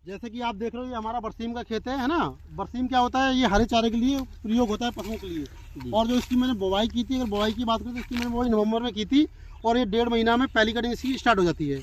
जैसे कि आप देख रहे हो ये हमारा बरसीम का खेत है ना। बरसीम क्या होता है, ये हरे चारे के लिए प्रयोग होता है पशुओं के लिए। और जो इसकी मैंने बुवाई की थी, अगर बुवाई की बात करें तो इसकी मैंने बुवाई नवंबर में की थी और ये 1.5 महीना में पहली कटिंग इसकी स्टार्ट हो जाती है।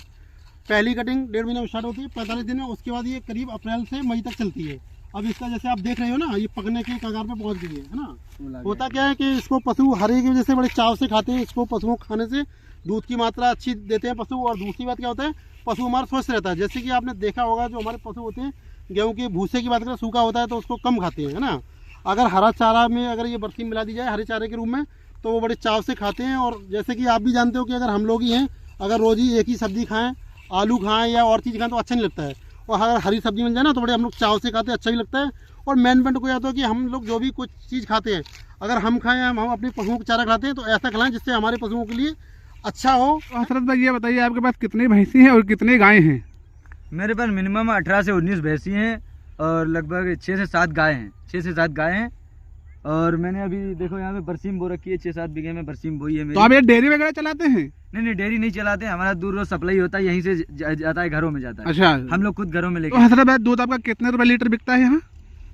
पहली कटिंग 1.5 महीना में स्टार्ट होती है, 45 दिन में। उसके बाद ये करीब अप्रैल से मई तक चलती है। अब इसका जैसे आप देख रहे हो ना, ये पकने के कगार पे पहुंच गई है ना। होता क्या है कि इसको पशु हरे की वजह से बड़े चाव से खाते हैं। इसको पशुओं को खाने से दूध की मात्रा अच्छी देते हैं पशु। और दूसरी बात क्या होता है, पशु हमारा स्वस्थ रहता है। जैसे कि आपने देखा होगा जो हमारे पशु होते हैं, गेहूं के भूसे की बात करें, सूखा होता है तो उसको कम खाते हैं, है ना। अगर हरा चारा में अगर ये बरसीम मिला दी जाए हरे चारे के रूप में, तो वो बड़े चाव से खाते हैं। और जैसे कि आप भी जानते हो कि अगर हम लोग ही हैं, अगर रोज़ ही एक ही सब्जी खाएं, आलू खाएं या और चीज़ खाएं तो अच्छा नहीं लगता है। और अगर हरी सब्जी मिल जाए ना तो बड़े हम लोग चाव से खाते हैं, अच्छा भी लगता है। और मेन पॉइंट को यह होता है कि हम लोग जो भी कुछ चीज़ खाते हैं, अगर हम खाएं, हम अपने पशुओं को चारा खिलाते हैं तो ऐसा खिलाएं जिससे हमारे पशुओं के लिए अच्छा हो। हसरत भाई ये बताइए, आपके पास कितनी भैंसी हैं और कितनी गायें हैं? मेरे पास मिनिमम 18 से 19 भैंसी हैं और लगभग 6 से 7 गाय हैं। 6 से 7 गाय हैं। और मैंने अभी देखो यहाँ पे बरसीम बो रखी है, 6-7 बीघे में बरसीम बोई है मेरी। तो आप ये डेयरी वगैरह चलाते हैं? नहीं, डेयरी नहीं चलाते, हमारा दूर रोज सप्लाई होता है, यहीं से जाता है, घरों में जाता है। अच्छा, हम लोग खुद घरों में लेके। तो हसरत भाई दूध आपका कितने रुपए लीटर बिकता है यहाँ?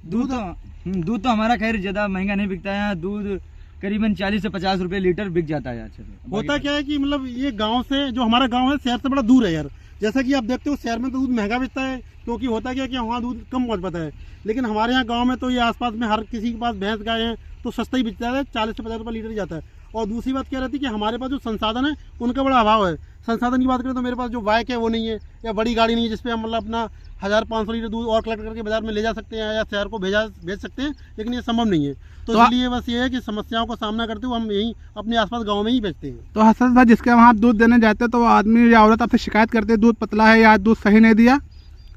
दूध तो हमारा खैर ज्यादा महंगा नहीं बिकता है यहाँ। दूध करीबन 40 से 50 रुपए लीटर बिक जाता है। अच्छा, होता क्या है कि मतलब ये गांव से, जो हमारा गांव है शहर से बड़ा दूर है यार। जैसा कि आप देखते हो शहर में तो दूध महंगा बेचता है, क्योंकि होता क्या है कि वहाँ दूध कम पहुँच पाता है। लेकिन हमारे यहाँ गांव में तो ये आसपास में हर किसी के पास भैंस गाय है तो सस्ता ही बिकता है, 40 से 50 रुपये लीटर ही जाता है। और दूसरी बात क्या रहती है कि हमारे पास जो संसाधन है उनका बड़ा अभाव है। संसाधन की बात करें तो मेरे पास जो बाइक है वो नहीं है, या बड़ी गाड़ी नहीं है जिसपे हम मतलब अपना 1500 लीटर दूध और कलेक्ट करके बाजार में ले जा सकते हैं या शहर को भेज सकते हैं, लेकिन ये संभव नहीं है। तो इसलिए बस ये है कि समस्याओं का सामना करते हुए हम यहीं अपने आसपास गाँव में ही बेचते हैं। तो हसरत भाई जिसके वहाँ दूध देने जाते हैं तो वो आदमी या औरत आपसे शिकायत करते हैं दूध पतला है या दूध सही नहीं दिया?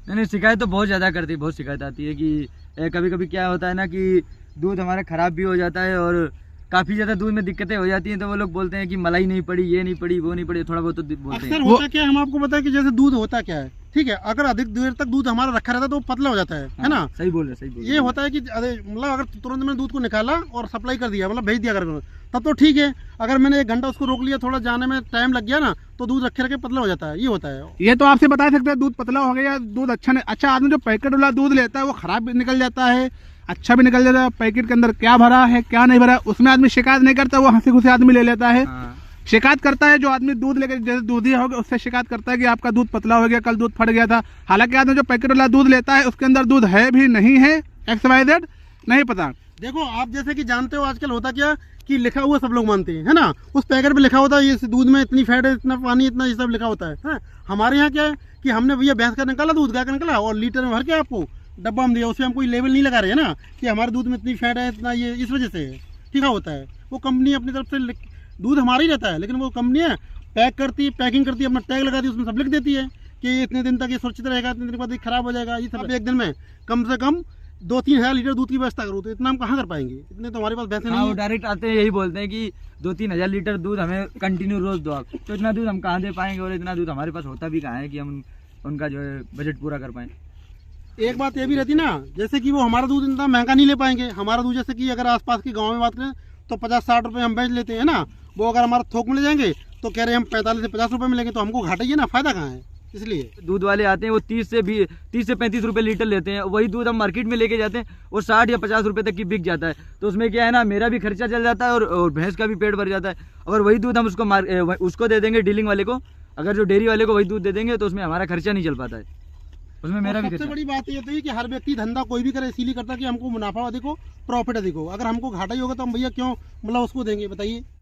नहीं, शिकायत तो बहुत ज़्यादा करती है, बहुत शिकायत आती है कि कभी कभी क्या होता है ना कि दूध हमारा ख़राब भी हो जाता है और काफ़ी ज़्यादा दूध में दिक्कतें हो जाती हैं। तो वो लोग बोलते हैं कि मलाई नहीं पड़ी, ये नहीं पड़ी, वो नहीं पड़ी, थोड़ा बहुत तो बोलते हैं। अक्सर होता क्या है, हम आपको बताएं कि जैसे दूध होता क्या है, ठीक है, अगर अधिक देर तक दूध हमारा रखा रहता है तो वो पतला हो जाता है ना। सही बोल रहे, ये होता है कि मतलब अगर तुरंत मैंने दूध को निकाला और सप्लाई कर दिया, मतलब भेज दिया कर, तब तो ठीक है। अगर मैंने 1 घंटा उसको रोक लिया, थोड़ा जाने में टाइम लग गया ना, तो दूध रखे रखे पतला हो जाता है। ये होता है। ये तो आपसे बता सकते हैं दूध पतला हो गया, दूध अच्छा नहीं। अच्छा, आदमी जो पैकेट वाला दूध लेता है वो खराब भी निकल जाता है, अच्छा भी निकल जाता है। पैकेट के अंदर क्या भरा है क्या नहीं भरा, उसमें आदमी शिकायत नहीं करता, वो हंसी खुशी आदमी ले लेता है। शिकायत करता है जो आदमी दूध लेकर, जैसे दूधी हो गया, उससे शिकायत करता है कि आपका दूध पतला हो गया, कल दूध फट गया था। हालांकि आदमी जो पैकेट वाला दूध लेता है उसके अंदर दूध है भी नहीं है, XYZ नहीं पता। देखो आप जैसे कि जानते हो आजकल होता क्या कि लिखा हुआ सब लोग मानते हैं, है ना। उस पैकेट पे लिखा होता है ये दूध में इतनी फैट है, इतना पानी, इतना ये सब लिखा होता है। हमारे यहाँ क्या है कि हमने भैया भैंस का निकाला दूध, गाय का निकाला और लीटर में भर के आपको डब्बा में दिया। उसमें हम कोई लेवल नहीं लगा रहे हैं ना कि हमारे दूध में इतनी फैट है, इतना ये, इस वजह से है। ठीक है, होता है वो कंपनी अपनी तरफ से दूध हमारा ही रहता है, लेकिन वो कंपनी है पैक करती है, पैकिंग करती है, अपना टैग लगाती है, उसमें सब लिख देती है कि ये इतने दिन तक ये सुरक्षित रहेगा, इतने दिन के बाद ये खराब हो जाएगा। ये सब एक दिन में कम से कम 2-3 हज़ार लीटर दूध की व्यवस्था करो, तो इतना हम कहाँ कर पाएंगे? इतने तो हमारे पास पैसे नहीं है। वो डायरेक्ट आते हैं यही बोलते हैं कि 2-3 हज़ार लीटर दूध हमें कंटिन्यू रोज दो आप। तो इतना दूध हम कहाँ दे पाएंगे और इतना दूध हमारे पास होता भी कहाँ है कि हम उनका जो है बजट पूरा कर पाएँ। एक बात ये भी रहती ना, जैसे कि वो हमारा दूध इतना महंगा नहीं ले पाएंगे। हमारा दूध जैसे कि अगर आसपास के गाँव में बात करें तो 50-60 रुपये हम बेच लेते हैं ना। वो अगर हमारा थोक में ले जाएंगे तो कह रहे हैं हम 45 से 50 रुपये में लेंगे, तो हमको घाटा ही है ना, फायदा कहाँ है? इसलिए दूध वाले आते हैं वो 30 से 35 रुपए लीटर लेते हैं। वही दूध हम मार्केट में लेके जाते हैं और 60 या 50 रुपए तक की बिक जाता है। तो उसमें क्या है ना, मेरा भी खर्चा चल जाता है और भैंस का भी पेट भर जाता है। अगर वही दूध हम उसको दे देंगे डीलिंग वाले को, अगर जो डेयरी वाले को वही दूध दे देंगे तो उसमें हमारा खर्चा नहीं चल पाता है, उसमें मेरा भी। सबसे बड़ी बात ये है कि हर व्यक्ति धंधा कोई भी करे इसीलिए करता है कि हमको मुनाफा अधिक हो, प्रॉफिट अधिक हो। अगर हमको घाटा ही होगा तो हम भैया क्यों मतलब उसको देंगे, बताइए।